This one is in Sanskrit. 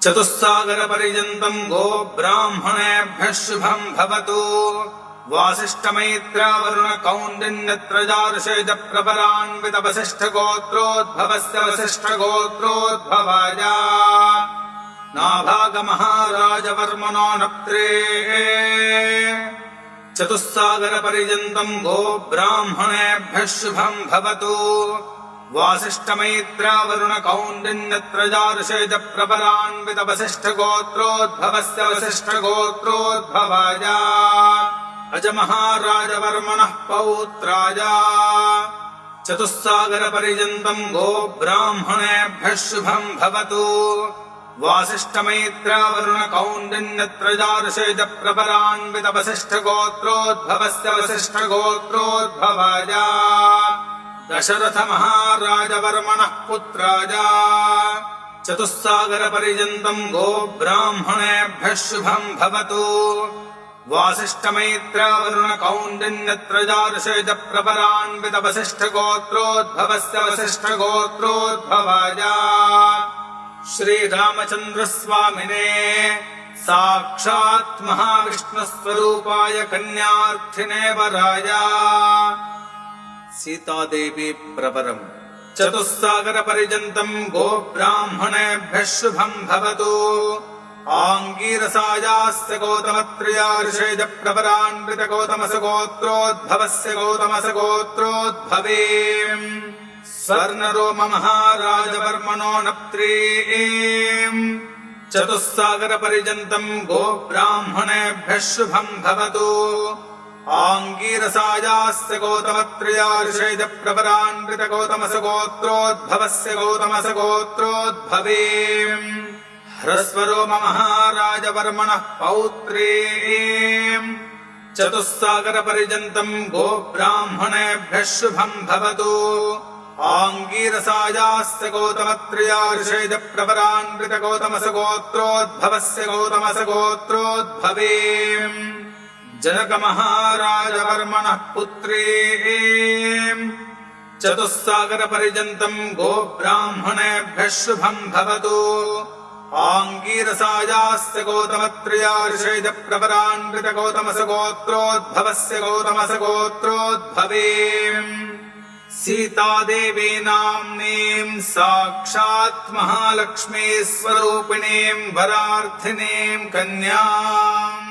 चतुस्सागरपर्यन्तम् गो ब्राह्मणेभ्यः शुभम् भवतु। वासिष्ठमैत्रावरुणकौण्डिन्यत्रजार्षेजप्रपरान्वितवसिष्ठगोत्रोद्भवस्य वसिष्ठगोत्रोद्भवाय नाभागमहाराजवर्मणो नप्त्रे। चतुस्सागरपर्यन्तम् गो ब्राह्मणेभ्यः शुभम् भवतु। वासिष्ठमैत्रावरुणकौण्डिन्यत्रजार्षेजप्रपरान्वितवसिष्ठगोत्रोद्भवस्य वसिष्ठगोत्रोद्भवाय अजमहाराजवर्मणः पौत्राय। चतुस्सागरपर्यन्तम् गो ब्राह्मणेभ्यः शुभम् भवतु। वासिष्ठमैत्रावरुणकौण्डिन्यत्रजार्षेजप्रपरान्वितवसिष्ठगोत्रोद्भवस्य वसिष्ठगोत्रोद्भवाय दशरथमहाराजवर्मणः पुत्राय। चतुस्सागरपर्यन्तम् गो ब्राह्मणेभ्यः शुभम् भवतु। वासिष्ठमैत्रावरुणकौण्डिन्यत्रजार्षेजप्रपरान्वितवसिष्ठगोत्रोद्भवस्य वसिष्ठगोत्रोद्भवाय श्रीरामचन्द्रस्वामिने साक्षात् महाविष्णुस्वरूपाय कन्यार्थिने वराय सीतादेवी प्रवरम्। चतुस्सागरपर्यन्तम् गो ब्राह्मणेभ्यः शुभम् भवतु। आङ्गीरसायास्य गौतमत्रयार्षेजप्रपरान्वितगौतमसगोत्रोद्भवस्य गौतमसगोत्रोद्भवे स्वर्णरोममहाराजवर्मणो नप्त्रे। चतुस्सागरपर्यन्तम् गो ब्राह्मणेभ्यः शुभम् भवतु। आङ्गीरसायास्य गौतमत्रयार्षेजप्रपरान्वितगौतमसगोत्रोद्भवस्य गौतमसगोत्रोद्भवे ह्रस्वरोममहाराजवर्मणः पौत्रे। चतुस्सागरपर्यन्तम् गो ब्राह्मणेभ्यः शुभम् भवतु। आङ्गीरसायास्य गौतमत्रयार्षेजप्रपरान्वितगौतमसगोत्रोद्भवस्य गौतमसगोत्रोद्भवे जनकमहाराजवर्मणः पुत्रे। चतुस्सागरपर्यन्तम् गो ब्राह्मणेभ्यः शुभम् भवतु। आङ्गीरसायास्य गौतमत्रयार्षेजप्रपरान्वितगौतमसगोत्रोद्भवस्य गौतमसगोत्रोद्भवे सीतादेवी नाम्नीम् साक्षात् महालक्ष्मी स्वरूपिणीम् वरार्थिनीम् कन्याम्